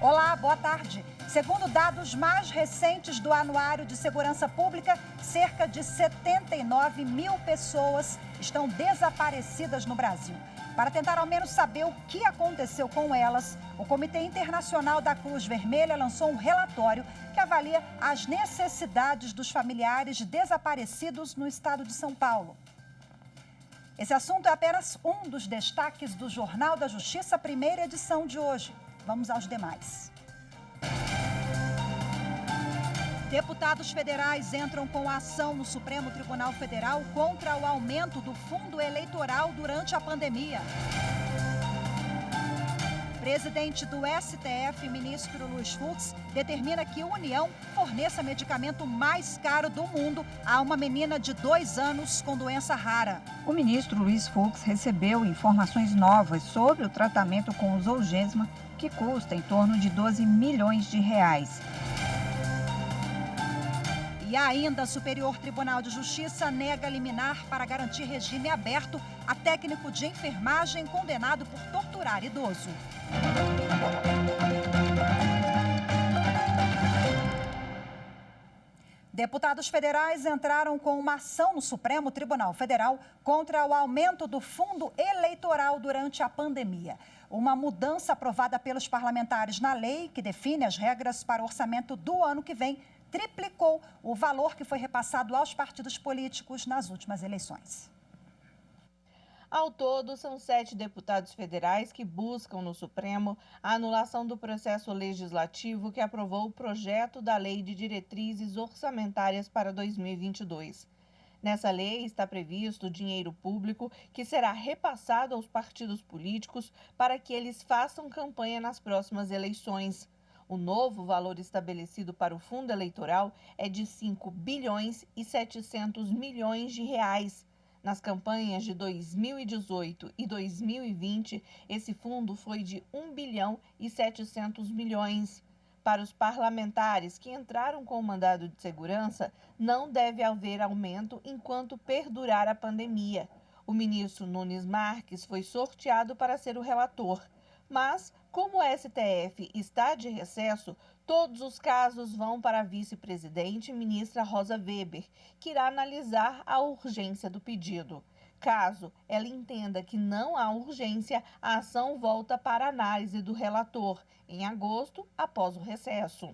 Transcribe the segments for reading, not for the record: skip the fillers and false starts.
Olá, boa tarde. Segundo dados mais recentes do Anuário de Segurança Pública, cerca de 79 mil pessoas estão desaparecidas no Brasil. Para tentar ao menos saber o que aconteceu com elas, o Comitê Internacional da Cruz Vermelha lançou um relatório que avalia as necessidades dos familiares de desaparecidos no estado de São Paulo. Esse assunto é apenas um dos destaques do Jornal da Justiça, primeira edição de hoje. Vamos aos demais. Deputados federais entram com ação no Supremo Tribunal Federal contra o aumento do fundo eleitoral durante a pandemia. Presidente do STF, ministro Luiz Fux, determina que a União forneça medicamento mais caro do mundo a uma menina de 2 anos com doença rara. O ministro Luiz Fux recebeu informações novas sobre o tratamento com o Zolgensma, que custa em torno de 12 milhões de reais. E ainda, o Superior Tribunal de Justiça nega liminar para garantir regime aberto a técnico de enfermagem condenado por torturar idoso. Deputados federais entraram com uma ação no Supremo Tribunal Federal contra o aumento do fundo eleitoral durante a pandemia. Uma mudança aprovada pelos parlamentares na lei que define as regras para o orçamento do ano que vem triplicou o valor que foi repassado aos partidos políticos nas últimas eleições. Ao todo, são 7 deputados federais que buscam no Supremo a anulação do processo legislativo que aprovou o projeto da Lei de Diretrizes Orçamentárias para 2022. Nessa lei está previsto o dinheiro público que será repassado aos partidos políticos para que eles façam campanha nas próximas eleições. O novo valor estabelecido para o fundo eleitoral é de 5 bilhões e 700 milhões de reais. Nas campanhas de 2018 e 2020, esse fundo foi de 1 bilhão e 700 milhões. Para os parlamentares que entraram com o mandado de segurança, não deve haver aumento enquanto perdurar a pandemia. O ministro Nunes Marques foi sorteado para ser o relator. Mas, como o STF está de recesso, todos os casos vão para a vice-presidente, ministra Rosa Weber, que irá analisar a urgência do pedido. Caso ela entenda que não há urgência, a ação volta para a análise do relator, em agosto, após o recesso.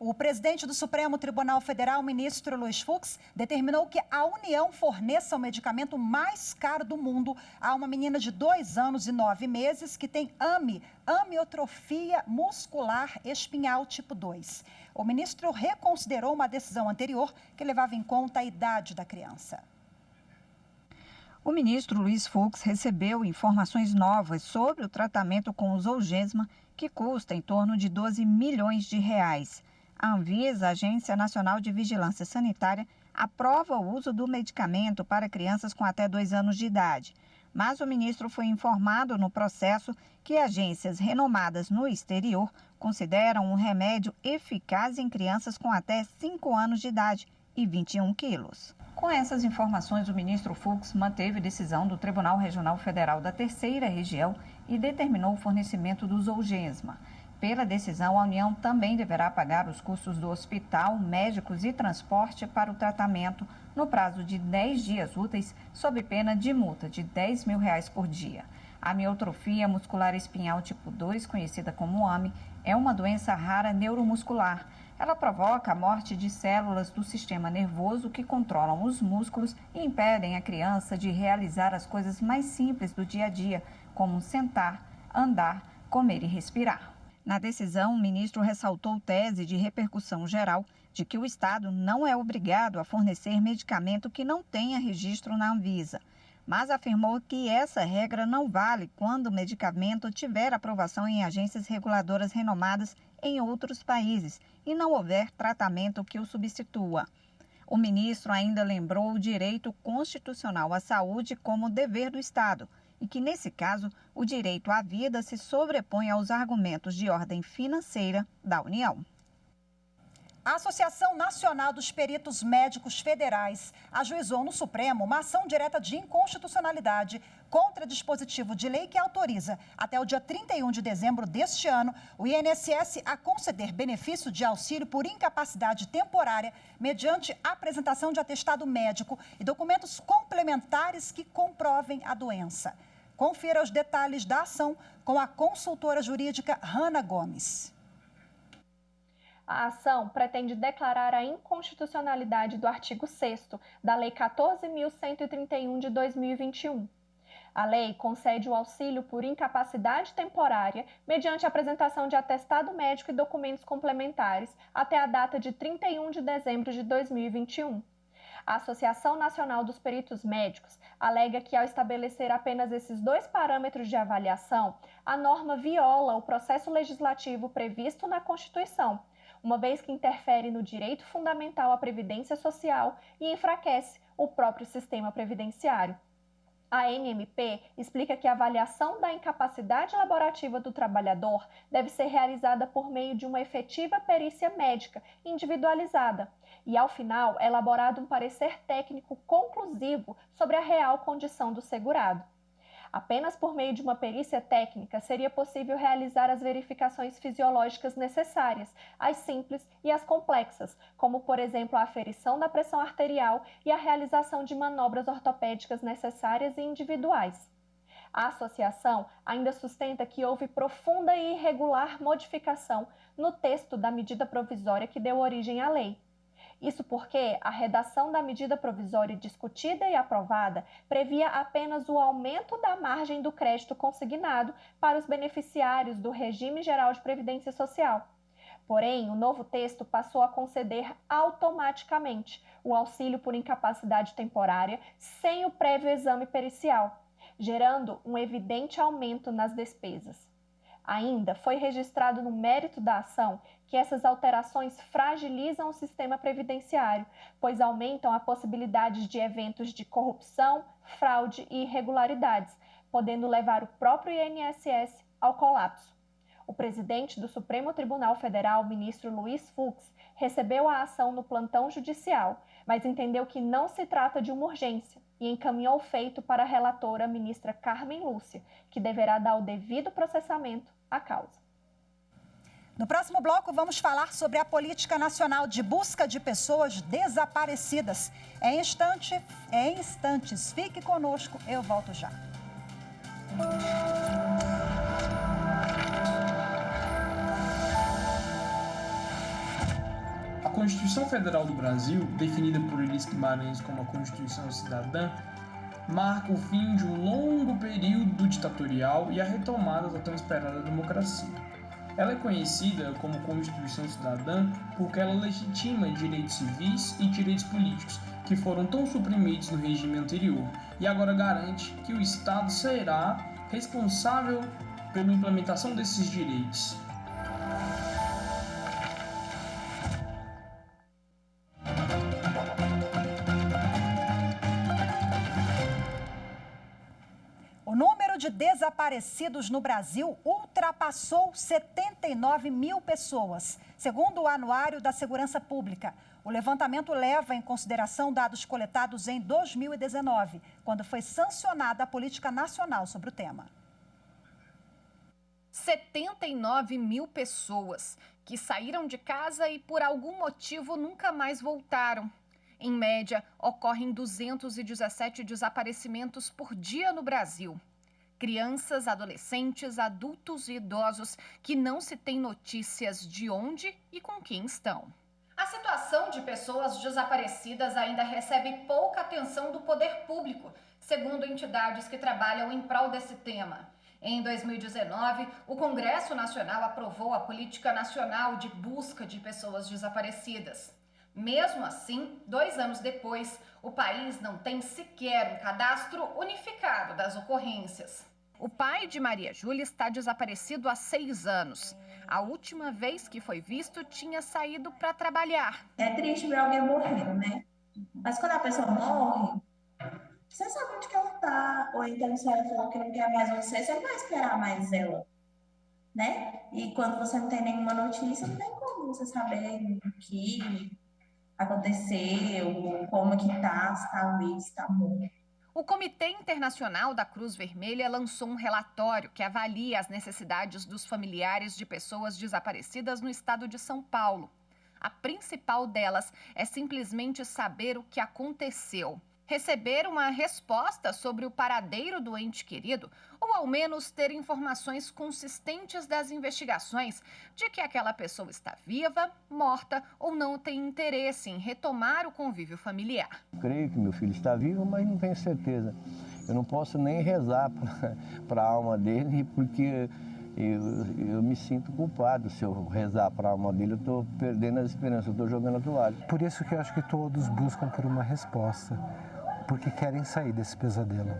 O presidente do Supremo Tribunal Federal, ministro Luiz Fux, determinou que a União forneça o medicamento mais caro do mundo a uma menina de 2 anos e 9 meses que tem amiotrofia muscular espinhal tipo 2. O ministro reconsiderou uma decisão anterior que levava em conta a idade da criança. O ministro Luiz Fux recebeu informações novas sobre o tratamento com o Zolgensma, que custa em torno de 12 milhões de reais. A Anvisa, Agência Nacional de Vigilância Sanitária, aprova o uso do medicamento para crianças com até 2 anos de idade. Mas o ministro foi informado no processo que agências renomadas no exterior consideram um remédio eficaz em crianças com até 5 anos de idade e 21 quilos. Com essas informações, o ministro Fux manteve decisão do Tribunal Regional Federal da Terceira Região e determinou o fornecimento do Zolgensma. Pela decisão, a União também deverá pagar os custos do hospital, médicos e transporte para o tratamento no prazo de 10 dias úteis, sob pena de multa de R$10 mil por dia. A amiotrofia muscular espinhal tipo 2, conhecida como AME, é uma doença rara neuromuscular. Ela provoca a morte de células do sistema nervoso que controlam os músculos e impedem a criança de realizar as coisas mais simples do dia a dia, como sentar, andar, comer e respirar. Na decisão, o ministro ressaltou tese de repercussão geral de que o Estado não é obrigado a fornecer medicamento que não tenha registro na Anvisa, mas afirmou que essa regra não vale quando o medicamento tiver aprovação em agências reguladoras renomadas em outros países e não houver tratamento que o substitua. O ministro ainda lembrou o direito constitucional à saúde como dever do Estado e que, nesse caso, o direito à vida se sobrepõe aos argumentos de ordem financeira da União. A Associação Nacional dos Peritos Médicos Federais ajuizou no Supremo uma ação direta de inconstitucionalidade contra dispositivo de lei que autoriza, até o dia 31 de dezembro deste ano, o INSS a conceder benefício de auxílio por incapacidade temporária mediante apresentação de atestado médico e documentos complementares que comprovem a doença. Confira os detalhes da ação com a consultora jurídica Hanna Gomes. A ação pretende declarar a inconstitucionalidade do artigo 6º da Lei 14.131 de 2021. A lei concede o auxílio por incapacidade temporária mediante apresentação de atestado médico e documentos complementares até a data de 31 de dezembro de 2021. A Associação Nacional dos Peritos Médicos alega que, ao estabelecer apenas esses dois parâmetros de avaliação, a norma viola o processo legislativo previsto na Constituição, uma vez que interfere no direito fundamental à previdência social e enfraquece o próprio sistema previdenciário. A ANMP explica que a avaliação da incapacidade laborativa do trabalhador deve ser realizada por meio de uma efetiva perícia médica individualizada e, ao final, é elaborado um parecer técnico conclusivo sobre a real condição do segurado. Apenas por meio de uma perícia técnica seria possível realizar as verificações fisiológicas necessárias, as simples e as complexas, como, por exemplo, a aferição da pressão arterial e a realização de manobras ortopédicas necessárias e individuais. A associação ainda sustenta que houve profunda e irregular modificação no texto da medida provisória que deu origem à lei. Isso porque a redação da medida provisória discutida e aprovada previa apenas o aumento da margem do crédito consignado para os beneficiários do Regime Geral de Previdência Social. Porém, o novo texto passou a conceder automaticamente o auxílio por incapacidade temporária sem o prévio exame pericial, gerando um evidente aumento nas despesas. Ainda foi registrado no mérito da ação que essas alterações fragilizam o sistema previdenciário, pois aumentam a possibilidade de eventos de corrupção, fraude e irregularidades, podendo levar o próprio INSS ao colapso. O presidente do Supremo Tribunal Federal, ministro Luiz Fux, recebeu a ação no plantão judicial, mas entendeu que não se trata de uma urgência e encaminhou o feito para a relatora, ministra Carmen Lúcia, que deverá dar o devido processamento à causa. No próximo bloco, vamos falar sobre a Política Nacional de Busca de Pessoas Desaparecidas. Em instantes. Fique conosco, eu volto já. A Constituição Federal do Brasil, definida por Elis Guimarães como a Constituição Cidadã, marca o fim de um longo período ditatorial e a retomada da tão esperada democracia. Ela é conhecida como Constituição Cidadã porque ela legitima direitos civis e direitos políticos que foram tão suprimidos no regime anterior e agora garante que o Estado será responsável pela implementação desses direitos. O número de desaparecidos no Brasil ultrapassou 79 mil pessoas, segundo o Anuário da Segurança Pública. O levantamento leva em consideração dados coletados em 2019, quando foi sancionada a Política Nacional sobre o tema. 79 mil pessoas que saíram de casa e por algum motivo nunca mais voltaram. Em média, ocorrem 217 desaparecimentos por dia no Brasil. Crianças, adolescentes, adultos e idosos que não se tem notícias de onde e com quem estão. A situação de pessoas desaparecidas ainda recebe pouca atenção do poder público, segundo entidades que trabalham em prol desse tema. Em 2019, o Congresso Nacional aprovou a Política Nacional de Busca de Pessoas Desaparecidas. Mesmo assim, 2 anos depois, o país não tem sequer um cadastro unificado das ocorrências. O pai de Maria Júlia está desaparecido há 6 anos. A última vez que foi visto tinha saído para trabalhar. É triste ver alguém morrendo, né? Mas quando a pessoa morre, você sabe onde que ela tá. Ou então, se ela falou que não quer mais você não vai esperar mais ela, né? E quando você não tem nenhuma notícia, não tem como você saber o que aconteceu, como que tá, se tá vivo, se tá morto. O Comitê Internacional da Cruz Vermelha lançou um relatório que avalia as necessidades dos familiares de pessoas desaparecidas no estado de São Paulo. A principal delas é simplesmente saber o que aconteceu, receber uma resposta sobre o paradeiro do ente querido ou ao menos ter informações consistentes das investigações de que aquela pessoa está viva, morta ou não tem interesse em retomar o convívio familiar. Creio que meu filho está vivo, mas não tenho certeza. Eu não posso nem rezar para a alma dele, porque eu me sinto culpado. Se eu rezar para a alma dele, eu estou perdendo as esperanças, eu estou jogando a toalha. Por isso que eu acho que todos buscam por uma resposta, porque querem sair desse pesadelo.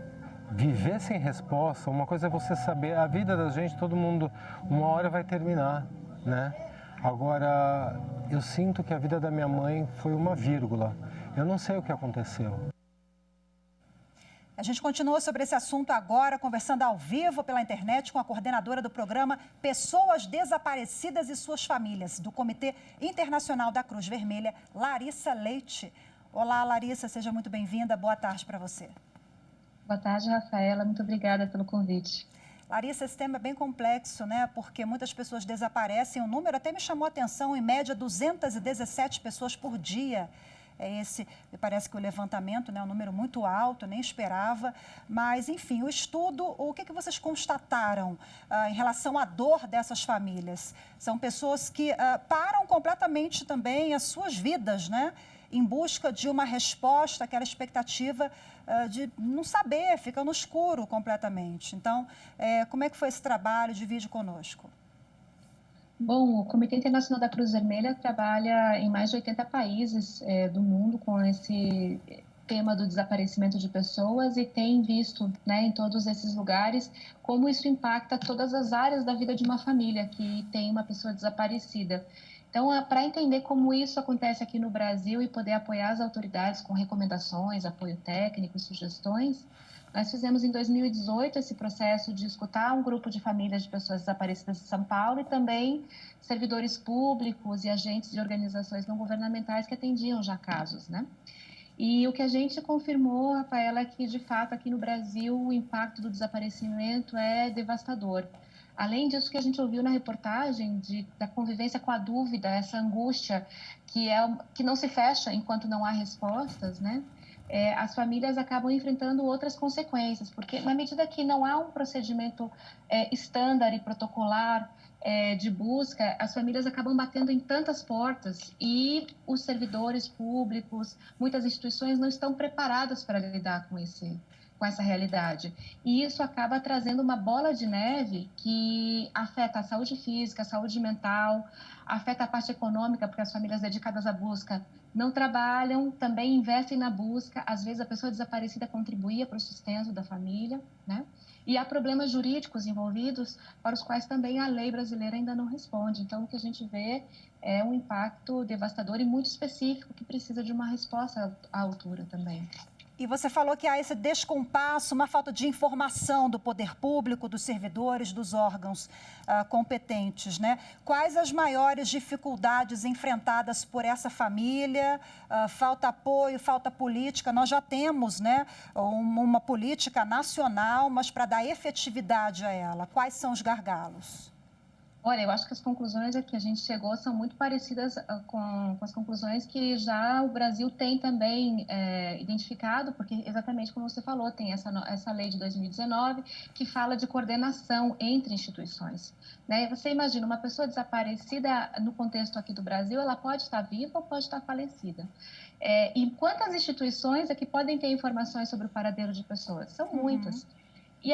Viver sem resposta, uma coisa é você saber, a vida da gente, todo mundo, uma hora vai terminar, né? Agora, eu sinto que a vida da minha mãe foi uma vírgula. Eu não sei o que aconteceu. A gente continua sobre esse assunto agora, conversando ao vivo pela internet com a coordenadora do programa Pessoas Desaparecidas e Suas Famílias, do Comitê Internacional da Cruz Vermelha, Larissa Leite. Olá, Larissa, seja muito bem-vinda. Boa tarde para você. Boa tarde, Rafaela. Muito obrigada pelo convite. Larissa, esse tema é bem complexo, né? Porque muitas pessoas desaparecem. O número até me chamou a atenção, em média, 217 pessoas por dia. Esse, me parece que o levantamento, né, é um número muito alto, nem esperava. Mas, enfim, o estudo, o que vocês constataram em relação à dor dessas famílias? São pessoas que param completamente também as suas vidas, né? Em busca de uma resposta, aquela expectativa de não saber, fica no escuro completamente. Então, como é que foi esse trabalho? Divide conosco. Bom, o Comitê Internacional da Cruz Vermelha trabalha em mais de 80 países do mundo com esse tema do desaparecimento de pessoas e tem visto, né, em todos esses lugares como isso impacta todas as áreas da vida de uma família que tem uma pessoa desaparecida. Então, para entender como isso acontece aqui no Brasil e poder apoiar as autoridades com recomendações, apoio técnico, sugestões, nós fizemos em 2018 esse processo de escutar um grupo de famílias de pessoas desaparecidas de São Paulo e também servidores públicos e agentes de organizações não governamentais que atendiam já casos, né? E o que a gente confirmou, Rafaela, é que, de fato, aqui no Brasil, o impacto do desaparecimento é devastador. Além disso que a gente ouviu na reportagem, da convivência com a dúvida, essa angústia que não se fecha enquanto não há respostas, né? As famílias acabam enfrentando outras consequências, porque na medida que não há um procedimento estándar e protocolar de busca, as famílias acabam batendo em tantas portas e os servidores públicos, muitas instituições não estão preparadas para lidar com essa realidade. E isso acaba trazendo uma bola de neve que afeta a saúde física, a saúde mental, afeta a parte econômica, porque as famílias dedicadas à busca não trabalham, também investem na busca. Às vezes a pessoa desaparecida contribuía para o sustento da família, né? E há problemas jurídicos envolvidos para os quais também a lei brasileira ainda não responde. Então, o que a gente vê é um impacto devastador e muito específico que precisa de uma resposta à altura também. E você falou que há esse descompasso, uma falta de informação do poder público, dos servidores, dos órgãos competentes, né? Quais as maiores dificuldades enfrentadas por essa família? Falta apoio, falta política. Nós já temos, né, uma política nacional, mas para dar efetividade a ela, quais são os gargalos? Olha, eu acho que as conclusões a que a gente chegou são muito parecidas com as conclusões que já o Brasil tem também identificado, porque exatamente como você falou, tem essa lei de 2019 que fala de coordenação entre instituições, né? Você imagina, uma pessoa desaparecida no contexto aqui do Brasil, ela pode estar viva ou pode estar falecida. E quantas instituições é que podem ter informações sobre o paradeiro de pessoas? São muitas. E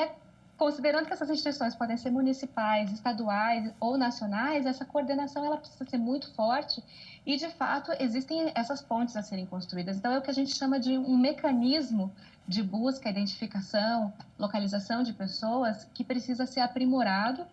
considerando que essas instituições podem ser municipais, estaduais ou nacionais, essa coordenação ela precisa ser muito forte e, de fato, existem essas pontes a serem construídas. Então, é o que a gente chama de um mecanismo de busca, identificação, localização de pessoas que precisa ser aprimorado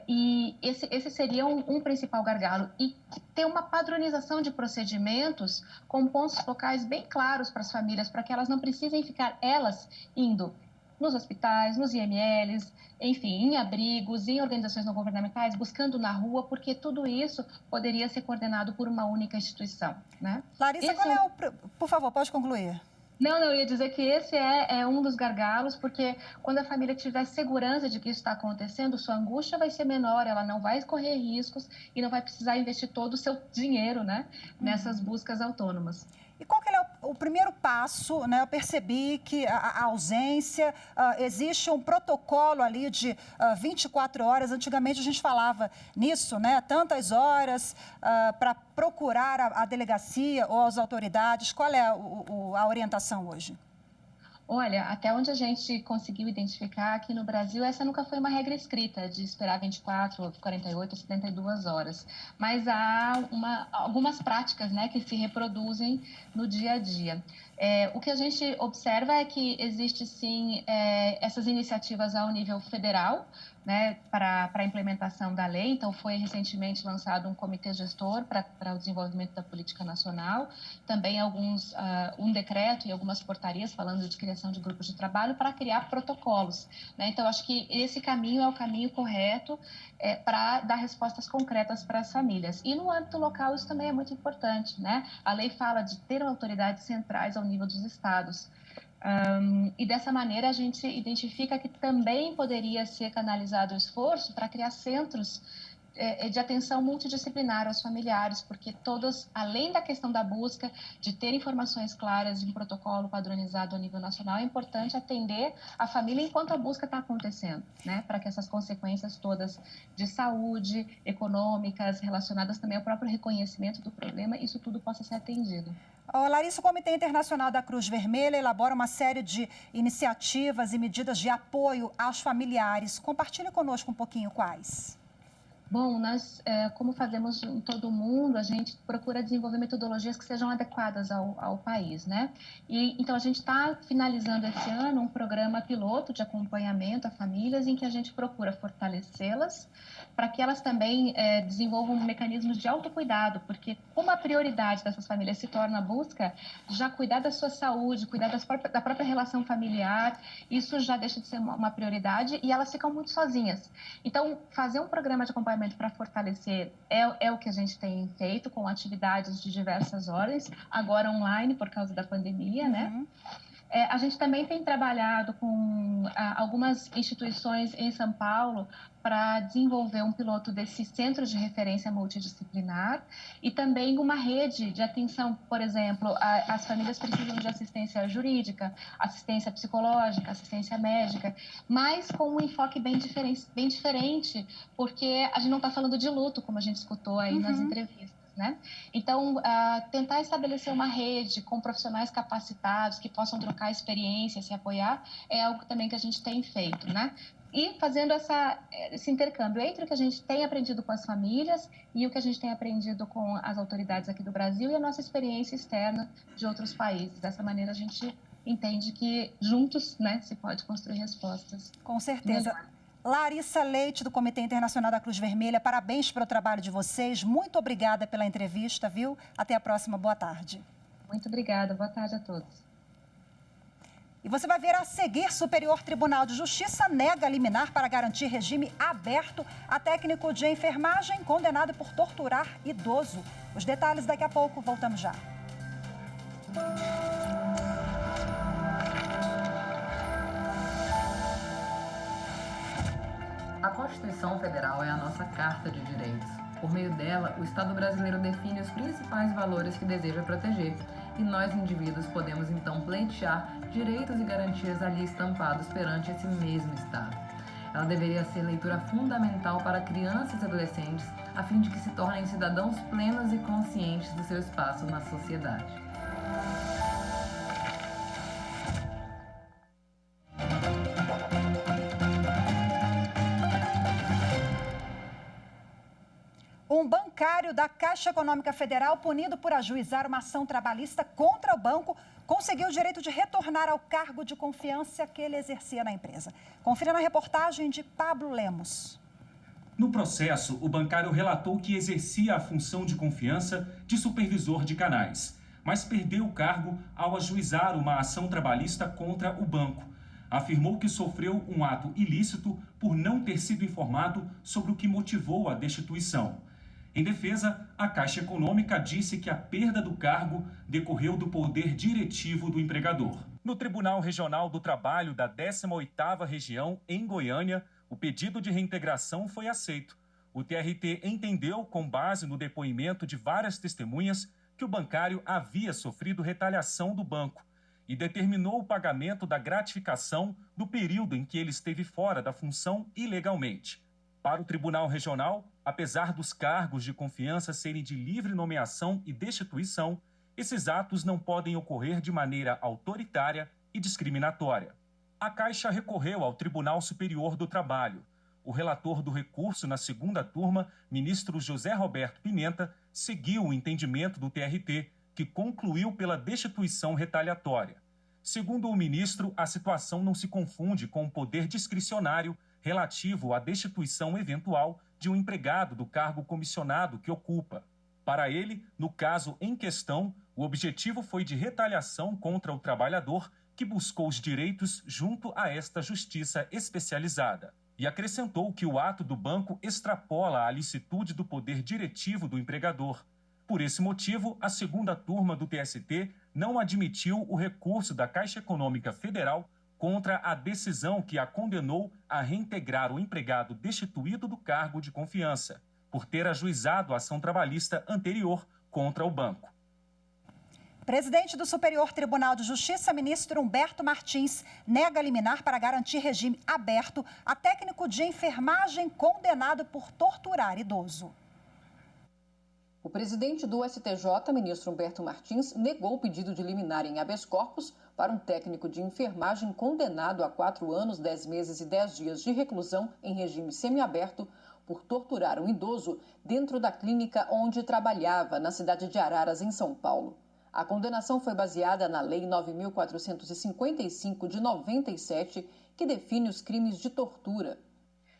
e esse seria um principal gargalo. E ter uma padronização de procedimentos com pontos focais bem claros para as famílias, para que elas não precisem ficar elas indo nos hospitais, nos IMLs, enfim, em abrigos, em organizações não governamentais, buscando na rua, porque tudo isso poderia ser coordenado por uma única instituição, né? Larissa, qual é o... Por favor, pode concluir. Não, eu ia dizer que esse é um dos gargalos, porque quando a família tiver segurança de que isso está acontecendo, sua angústia vai ser menor, ela não vai correr riscos e não vai precisar investir todo o seu dinheiro, né, nessas buscas autônomas. E qual que é o primeiro passo, né? Eu percebi que a ausência, existe um protocolo ali de 24 horas. Antigamente a gente falava nisso, né? Tantas horas para procurar a delegacia ou as autoridades. Qual é a orientação hoje? Olha, até onde a gente conseguiu identificar aqui no Brasil, essa nunca foi uma regra escrita de esperar 24, 48, 72 horas. Mas há algumas práticas, né, que se reproduzem no dia a dia. O que a gente observa é que existe, sim, essas iniciativas ao nível federal, né, para a implementação da lei. Então, foi recentemente lançado um comitê gestor para o desenvolvimento da política nacional, também um decreto e algumas portarias falando de criação de grupos de trabalho para criar protocolos, né? Então, acho que esse caminho é o caminho correto para dar respostas concretas para as famílias. E no âmbito local isso também é muito importante, né? A lei fala de ter autoridades centrais ao nível dos estados. E dessa maneira a gente identifica que também poderia ser canalizado o esforço para criar centros de atenção multidisciplinar aos familiares, porque todos, além da questão da busca, de ter informações claras de um protocolo padronizado a nível nacional, é importante atender a família enquanto a busca está acontecendo, né? Para que essas consequências todas de saúde, econômicas, relacionadas também ao próprio reconhecimento do problema, isso tudo possa ser atendido. Larissa, o Comitê Internacional da Cruz Vermelha elabora uma série de iniciativas e medidas de apoio aos familiares. Compartilhe conosco um pouquinho quais. Bom, nós, como fazemos em todo o mundo, a gente procura desenvolver metodologias que sejam adequadas ao país, né? E então, a gente está finalizando esse ano um programa piloto de acompanhamento a famílias em que a gente procura fortalecê-las para que elas também desenvolvam mecanismos de autocuidado, porque como a prioridade dessas famílias se torna a busca, já cuidar da sua saúde, cuidar da própria relação familiar, isso já deixa de ser uma prioridade e elas ficam muito sozinhas. Então, fazer um programa de acompanhamento para fortalecer é o que a gente tem feito com atividades de diversas ordens, agora online por causa da pandemia, né? A gente também tem trabalhado com algumas instituições em São Paulo para desenvolver um piloto desse centro de referência multidisciplinar e também uma rede de atenção, por exemplo, as famílias precisam de assistência jurídica, assistência psicológica, assistência médica, mas com um enfoque bem diferente, porque a gente não está falando de luto, como a gente escutou aí nas entrevistas. Né? Então, tentar estabelecer uma rede com profissionais capacitados que possam trocar experiência, se apoiar, é algo também que a gente tem feito, né? E fazendo esse intercâmbio entre o que a gente tem aprendido com as famílias e o que a gente tem aprendido com as autoridades aqui do Brasil e a nossa experiência externa de outros países. Dessa maneira, a gente entende que juntos, né, se pode construir respostas. Com certeza. Larissa Leite, do Comitê Internacional da Cruz Vermelha, parabéns pelo trabalho de vocês. Muito obrigada pela entrevista, viu? Até a próxima. Boa tarde. Muito obrigada. Boa tarde a todos. E você vai ver a seguir: Superior Tribunal de Justiça nega liminar para garantir regime aberto a técnico de enfermagem condenado por torturar idoso. Os detalhes daqui a pouco. Voltamos já. A Constituição Federal é a nossa Carta de Direitos. Por meio dela, o Estado brasileiro define os principais valores que deseja proteger e nós, indivíduos, podemos então pleitear direitos e garantias ali estampados perante esse mesmo Estado. Ela deveria ser leitura fundamental para crianças e adolescentes, a fim de que se tornem cidadãos plenos e conscientes do seu espaço na sociedade. Um bancário da Caixa Econômica Federal, punido por ajuizar uma ação trabalhista contra o banco, conseguiu o direito de retornar ao cargo de confiança que ele exercia na empresa. Confira na reportagem de Pablo Lemos. No processo, o bancário relatou que exercia a função de confiança de supervisor de canais, mas perdeu o cargo ao ajuizar uma ação trabalhista contra o banco. afirmou que sofreu um ato ilícito por não ter sido informado sobre o que motivou a destituição. Em defesa, a Caixa Econômica disse que a perda do cargo decorreu do poder diretivo do empregador. No Tribunal Regional do Trabalho da 18ª Região, em Goiânia, o pedido de reintegração foi aceito. O TRT entendeu, com base no depoimento de várias testemunhas, que o bancário havia sofrido retaliação do banco e determinou o pagamento da gratificação do período em que ele esteve fora da função ilegalmente. Para o Tribunal Regional, apesar dos cargos de confiança serem de livre nomeação e destituição, esses atos não podem ocorrer de maneira autoritária e discriminatória. A Caixa recorreu ao Tribunal Superior do Trabalho. O relator do recurso na segunda turma, ministro José Roberto Pimenta, seguiu o entendimento do TRT, que concluiu pela destituição retaliatória. Segundo o ministro, a situação não se confunde com o poder discricionário relativo à destituição eventual de um empregado do cargo comissionado que ocupa. Para ele, no caso em questão, o objetivo foi de retaliação contra o trabalhador que buscou os direitos junto a esta justiça especializada. E acrescentou que o ato do banco extrapola a licitude do poder diretivo do empregador. Por esse motivo, a segunda turma do TST não admitiu o recurso da Caixa Econômica Federal contra a decisão que a condenou a reintegrar o empregado destituído do cargo de confiança, por ter ajuizado a ação trabalhista anterior contra o banco. Presidente do Superior Tribunal de Justiça, ministro Humberto Martins, nega liminar para garantir regime aberto a técnico de enfermagem condenado por torturar idoso. O presidente do STJ, ministro Humberto Martins, negou o pedido de liminar em habeas corpus para um técnico de enfermagem condenado a 4 anos, 10 meses e 10 dias de reclusão em regime semiaberto por torturar um idoso dentro da clínica onde trabalhava, na cidade de Araras, em São Paulo. A condenação foi baseada na Lei 9.455 de 97, que define os crimes de tortura.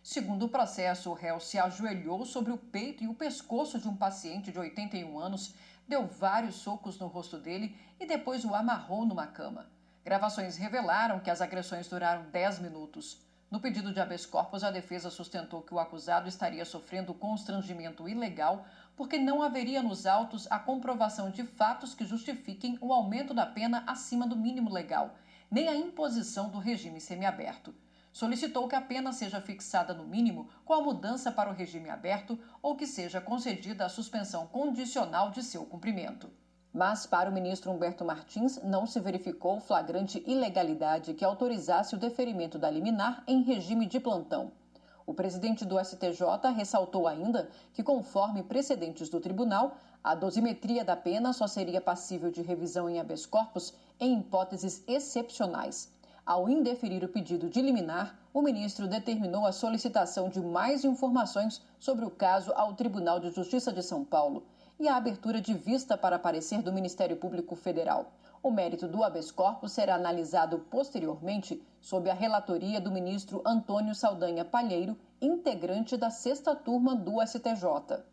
Segundo o processo, o réu se ajoelhou sobre o peito e o pescoço de um paciente de 81 anos, deu vários socos no rosto dele e depois o amarrou numa cama. Gravações revelaram que as agressões duraram 10 minutos. No pedido de habeas corpus, a defesa sustentou que o acusado estaria sofrendo constrangimento ilegal porque não haveria nos autos a comprovação de fatos que justifiquem o aumento da pena acima do mínimo legal, nem a imposição do regime semiaberto. Solicitou que a pena seja fixada no mínimo com a mudança para o regime aberto ou que seja concedida a suspensão condicional de seu cumprimento. Mas, para o ministro Humberto Martins, não se verificou flagrante ilegalidade que autorizasse o deferimento da liminar em regime de plantão. O presidente do STJ ressaltou ainda que, conforme precedentes do tribunal, a dosimetria da pena só seria passível de revisão em habeas corpus em hipóteses excepcionais. Ao indeferir o pedido de liminar, o ministro determinou a solicitação de mais informações sobre o caso ao Tribunal de Justiça de São Paulo e a abertura de vista para parecer do Ministério Público Federal. O mérito do habeas corpus será analisado posteriormente sob a relatoria do ministro Antônio Saldanha Palheiro, integrante da 6ª turma do STJ.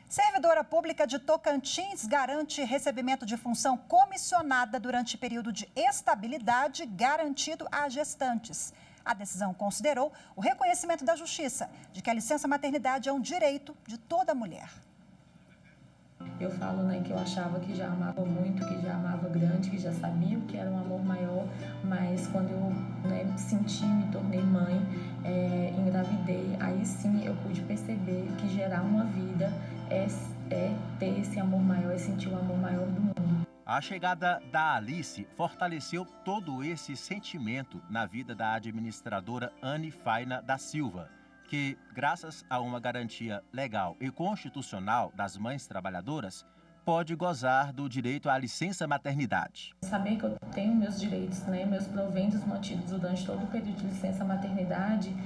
Servidora pública de Tocantins garante recebimento de função comissionada durante período de estabilidade garantido a gestantes. A decisão considerou o reconhecimento da Justiça de que a licença maternidade é um direito de toda mulher. Eu falo, que eu achava que já amava muito, que já amava grande, que já sabia o que era um amor maior, mas quando eu senti, me tornei mãe, engravidei, aí sim eu pude perceber que gerar uma vida é ter esse amor maior, é sentir o amor maior do mundo. A chegada da Alice fortaleceu todo esse sentimento na vida da administradora Anne Faina da Silva, que, graças a uma garantia legal e constitucional das mães trabalhadoras, pode gozar do direito à licença maternidade. Saber que eu tenho meus direitos, meus proventos mantidos durante todo o período de licença maternidade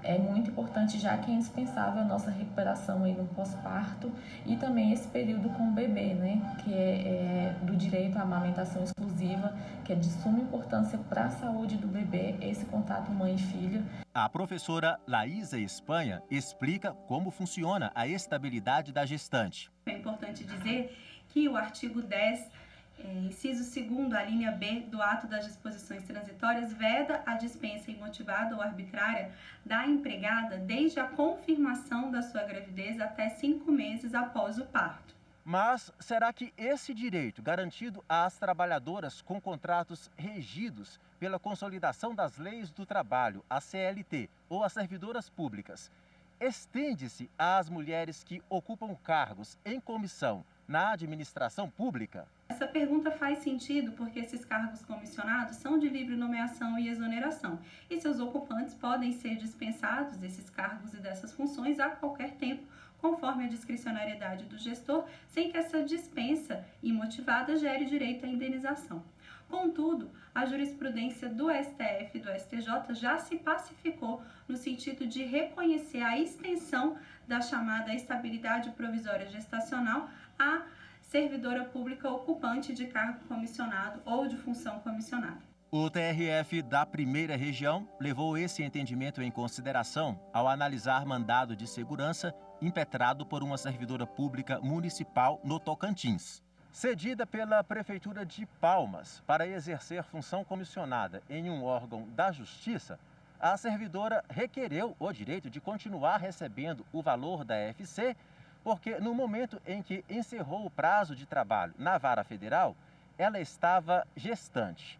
é muito importante, já que é indispensável a nossa recuperação aí no pós-parto e também esse período com o bebê, que é do direito à amamentação exclusiva, que é de suma importância para a saúde do bebê, esse contato mãe e filha. A professora Laísa Espanha explica como funciona a estabilidade da gestante. É importante dizer que o artigo 10 Inciso 2º, a linha B do ato das disposições transitórias veda a dispensa imotivada ou arbitrária da empregada desde a confirmação da sua gravidez até 5 meses após o parto. Mas será que esse direito garantido às trabalhadoras com contratos regidos pela Consolidação das Leis do Trabalho, a CLT, ou às servidoras públicas, estende-se às mulheres que ocupam cargos em comissão na administração pública? Essa pergunta faz sentido porque esses cargos comissionados são de livre nomeação e exoneração, e seus ocupantes podem ser dispensados desses cargos e dessas funções a qualquer tempo, conforme a discricionariedade do gestor, sem que essa dispensa imotivada gere direito à indenização. Contudo, a jurisprudência do STF e do STJ já se pacificou no sentido de reconhecer a extensão da chamada estabilidade provisória gestacional à servidora pública ocupante de cargo comissionado ou de função comissionada. O TRF da Primeira Região levou esse entendimento em consideração ao analisar mandado de segurança impetrado por uma servidora pública municipal no Tocantins. Cedida pela Prefeitura de Palmas para exercer função comissionada em um órgão da Justiça, a servidora requereu o direito de continuar recebendo o valor da FC, porque no momento em que encerrou o prazo de trabalho na Vara Federal, ela estava gestante.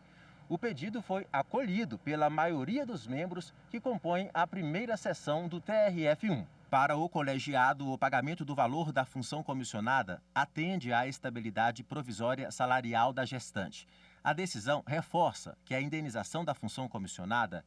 O pedido foi acolhido pela maioria dos membros que compõem a primeira sessão do TRF1. Para o colegiado, o pagamento do valor da função comissionada atende à estabilidade provisória salarial da gestante. A decisão reforça que a indenização da função comissionada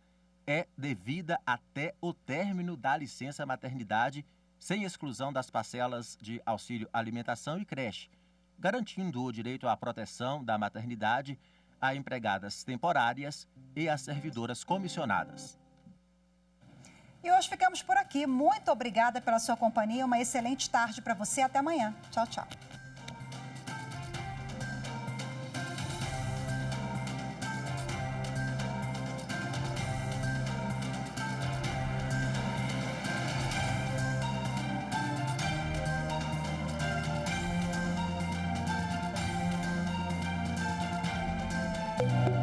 é devida até o término da licença maternidade, sem exclusão das parcelas de auxílio alimentação e creche, garantindo o direito à proteção da maternidade a empregadas temporárias e a servidoras comissionadas. E hoje ficamos por aqui. Muito obrigada pela sua companhia. Uma excelente tarde para você. Até amanhã. Tchau, tchau. Thank you.